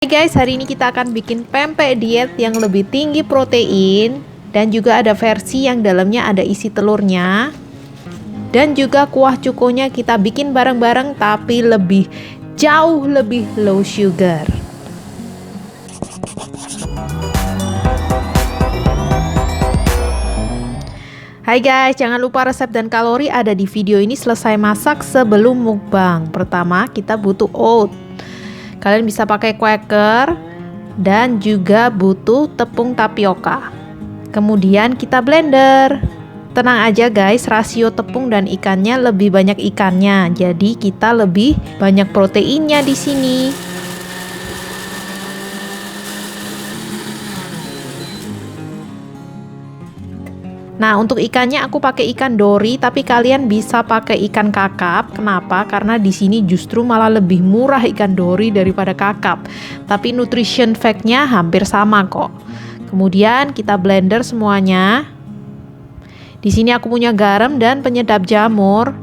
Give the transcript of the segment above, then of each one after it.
Hai guys, hari ini kita akan bikin pempek diet yang lebih tinggi protein dan juga ada versi yang dalamnya ada isi telurnya. Dan juga kuah cukonya kita bikin bareng-bareng tapi jauh lebih low sugar. Hai guys, jangan lupa resep dan kalori ada di video ini selesai masak sebelum mukbang. Pertama, kita butuh oat. Kalian bisa pakai Quaker dan juga butuh tepung tapioka. Kemudian kita blender. Tenang aja guys, rasio tepung dan ikannya lebih banyak ikannya. Jadi kita lebih banyak proteinnya di sini. Nah, untuk ikannya aku pakai ikan dori, tapi kalian bisa pakai ikan kakap. Kenapa? Karena di sini justru malah lebih murah ikan dori daripada kakap. Tapi nutrition fact-nya hampir sama kok. Kemudian kita blender semuanya. Di sini aku punya garam dan penyedap jamur.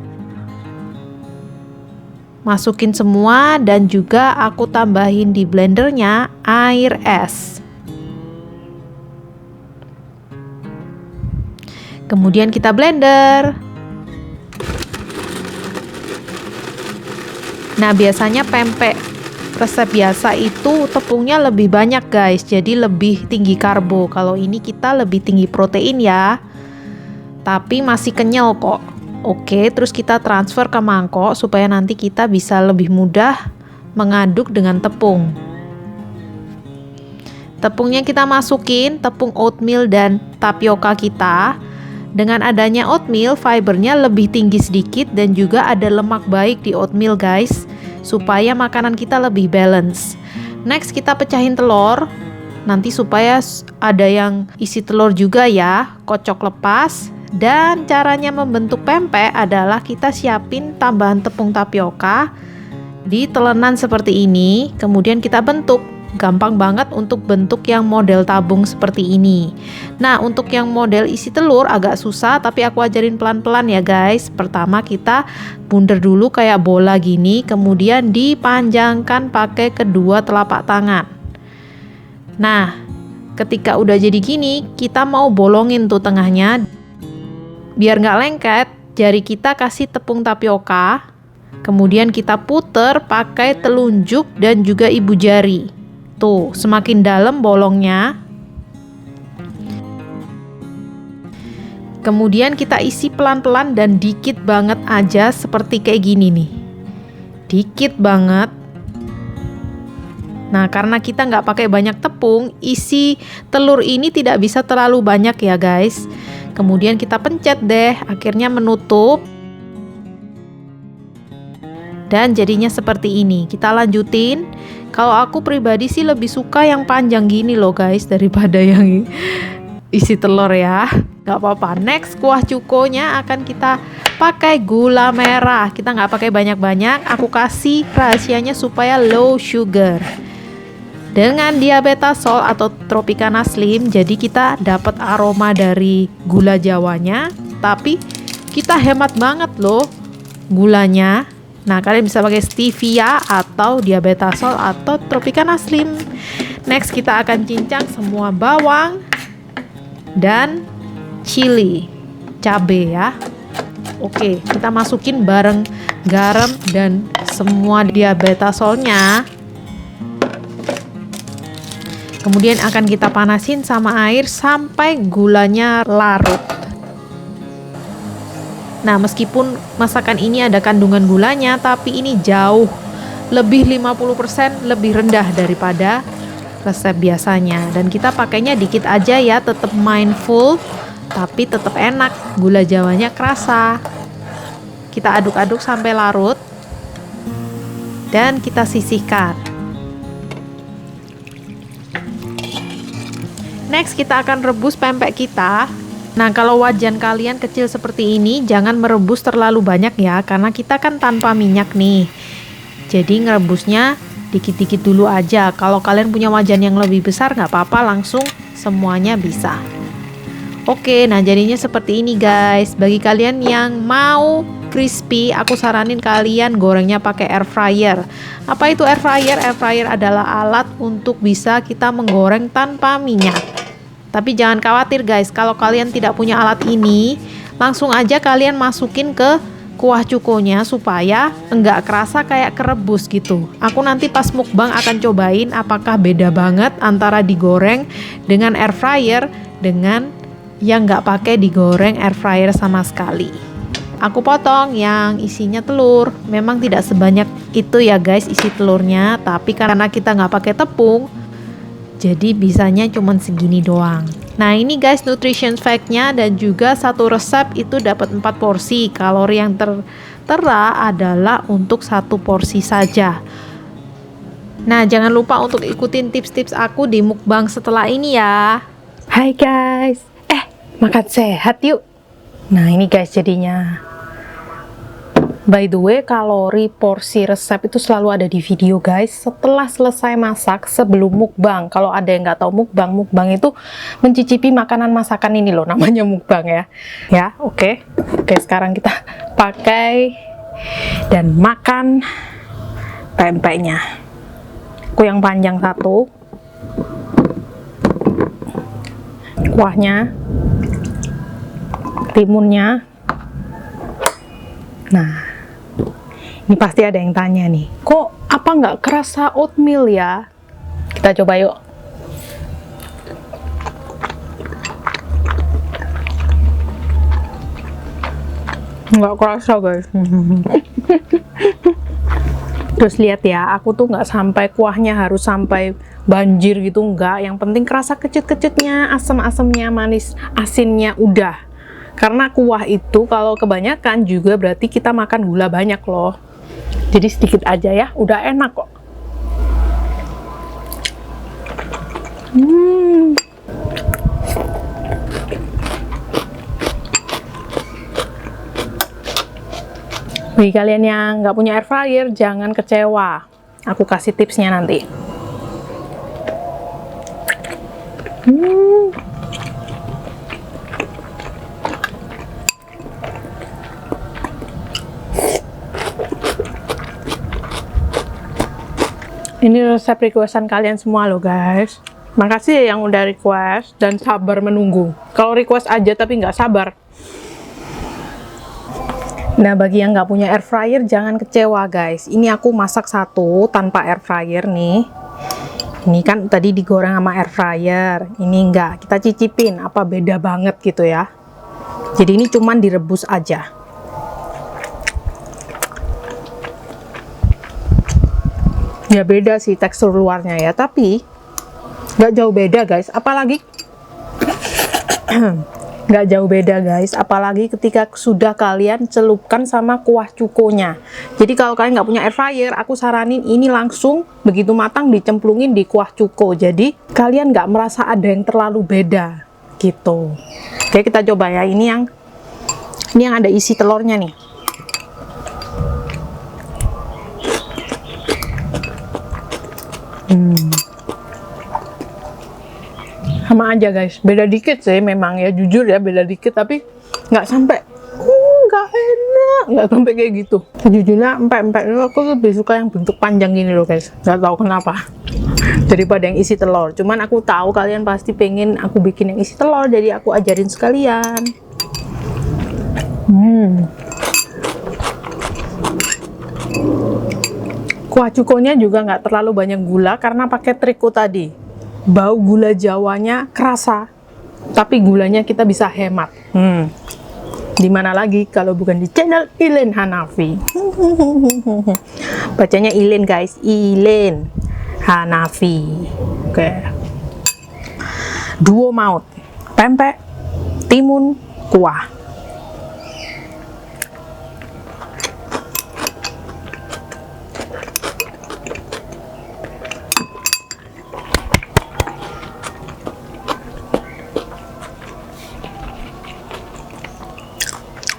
Masukin semua dan juga aku tambahin di blendernya air es. Kemudian kita blender. Nah, biasanya pempek resep biasa itu tepungnya lebih banyak guys, jadi lebih tinggi karbo. Kalau ini kita lebih tinggi protein ya, tapi masih kenyal kok. Oke, terus kita transfer ke mangkok supaya nanti kita bisa lebih mudah mengaduk dengan tepung. Tepungnya kita masukin, tepung oatmeal dan tapioka kita. Dengan adanya oatmeal, fibernya lebih tinggi sedikit dan juga ada lemak baik di oatmeal guys, supaya makanan kita lebih balance. Next kita pecahin telur, nanti supaya ada yang isi telur juga ya, kocok lepas. Dan caranya membentuk pempek adalah kita siapin tambahan tepung tapioka di telenan seperti ini, kemudian kita bentuk. Gampang banget untuk bentuk yang model tabung seperti ini. Nah, untuk yang model isi telur agak susah, tapi aku ajarin pelan-pelan ya guys. Pertama kita bunder dulu kayak bola gini, kemudian dipanjangkan pakai kedua telapak tangan. Nah, ketika udah jadi gini, kita mau bolongin tuh tengahnya. Biar nggak lengket, jari kita kasih tepung tapioka, kemudian kita puter pakai telunjuk dan juga ibu jari. Tuh, semakin dalam bolongnya. Kemudian kita isi pelan-pelan dan dikit banget aja seperti kayak gini nih. Dikit banget. Nah, karena kita nggak pakai banyak tepung, isi telur ini tidak bisa terlalu banyak ya guys. Kemudian kita pencet deh, akhirnya menutup. Dan jadinya seperti ini. Kita lanjutin. Kalau aku pribadi sih lebih suka yang panjang gini loh guys, daripada yang isi telur ya. Gak apa-apa. Next, kuah cukonya akan kita pakai gula merah. Kita nggak pakai banyak-banyak. Aku kasih rahasianya supaya low sugar. Dengan diabetasol atau Tropicana Slim, jadi kita dapat aroma dari gula jawanya, tapi kita hemat banget loh gulanya. Nah, kalian bisa pakai stevia atau diabetasol atau Tropicana Slim. Next, kita akan cincang semua bawang dan chili, cabe ya. Oke, kita masukin bareng garam dan semua diabetasolnya. Kemudian akan kita panasin sama air sampai gulanya larut. Nah, meskipun masakan ini ada kandungan gulanya, tapi ini jauh lebih 50% lebih rendah daripada resep biasanya. Dan kita pakainya dikit aja ya, tetap mindful, tapi tetap enak. Gula jawanya kerasa. Kita aduk-aduk sampai larut. Dan kita sisihkan. Next, kita akan rebus pempek kita. Nah, kalau wajan kalian kecil seperti ini, jangan merebus terlalu banyak ya, karena kita kan tanpa minyak nih. Jadi ngerebusnya dikit-dikit dulu aja. Kalau kalian punya wajan yang lebih besar, nggak apa-apa, langsung semuanya bisa. Oke, nah jadinya seperti ini guys. Bagi kalian yang mau crispy, aku saranin kalian gorengnya pakai air fryer. Apa itu air fryer? Air fryer adalah alat untuk bisa kita menggoreng tanpa minyak. Tapi jangan khawatir guys, kalau kalian tidak punya alat ini, langsung aja kalian masukin ke kuah cukonya supaya enggak kerasa kayak kerebus gitu. Aku nanti pas mukbang akan cobain apakah beda banget antara digoreng dengan air fryer dengan yang nggak pakai digoreng air fryer sama sekali. Aku potong yang isinya telur. Memang tidak sebanyak itu ya guys isi telurnya, tapi karena kita nggak pakai tepung, jadi bisanya cuman segini doang. Nah ini guys nutrition fact-nya, dan juga satu resep itu dapat 4 porsi. Kalori yang tertera adalah untuk 1 porsi saja. Nah jangan lupa untuk ikutin tips-tips aku di mukbang setelah ini ya. Hai guys, makan sehat yuk. Nah ini guys jadinya. By the way, kalori porsi resep itu selalu ada di video guys setelah selesai masak sebelum mukbang. Kalau ada yang nggak tahu mukbang itu mencicipi makanan masakan ini loh, namanya mukbang ya. Ya, oke, sekarang kita pakai dan makan pempeknya. Aku yang panjang satu, kuahnya, timunnya. Nah, ini pasti ada yang tanya nih, kok apa nggak kerasa oatmeal ya? Kita coba yuk. Nggak kerasa guys. Terus lihat ya, aku tuh nggak sampai kuahnya harus sampai banjir gitu, nggak. Yang penting kerasa kecut-kecutnya, asam-asamnya, manis, asinnya udah. Karena kuah itu kalau kebanyakan juga berarti kita makan gula banyak loh. Jadi sedikit aja ya, udah enak kok. Bagi kalian yang nggak punya air fryer, jangan kecewa. Aku kasih tipsnya nanti. Ini resep requestan kalian semua loh guys. Makasih ya yang udah request dan sabar menunggu. Kalau request aja tapi nggak sabar. Nah bagi yang nggak punya air fryer jangan kecewa guys. Ini aku masak satu tanpa air fryer nih. Ini kan tadi digoreng sama air fryer. Ini enggak. Kita cicipin apa beda banget gitu ya. Jadi ini cuman direbus aja. Ya beda sih tekstur luarnya ya, tapi nggak jauh beda guys, apalagi nggak jauh beda guys, apalagi ketika sudah kalian celupkan sama kuah cukonya. Jadi kalau kalian nggak punya air fryer, aku saranin ini langsung begitu matang dicemplungin di kuah cuko, jadi kalian nggak merasa ada yang terlalu beda gitu. Oke kita coba ya, ini yang ada isi telurnya nih. Sama aja guys, beda dikit sih memang ya, jujur ya beda dikit, tapi nggak sampai nggak enak, nggak sampai kayak gitu. Sejujurnya empek-empek itu aku lebih suka yang bentuk panjang gini loh guys, nggak tahu kenapa daripada yang isi telur. Cuman aku tahu kalian pasti pengen aku bikin yang isi telur, jadi aku ajarin sekalian. Kuah cukonya juga nggak terlalu banyak gula karena pakai triko tadi. Bau gula Jawanya kerasa, tapi gulanya kita bisa hemat. Dimana lagi kalau bukan di channel Ilin Hanafi. Bacanya Ilin guys, Ilin Hanafi. Oke. Duo maut, pempek, timun, kuah.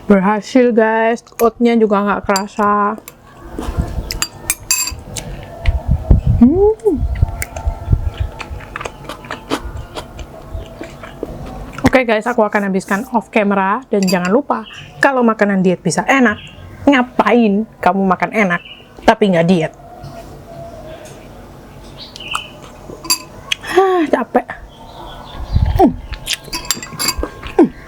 Berhasil guys, oatnya juga nggak kerasa. Oke guys, aku akan habiskan off camera, dan jangan lupa kalau makanan diet bisa enak, Ngapain kamu makan enak tapi nggak diet? Capek.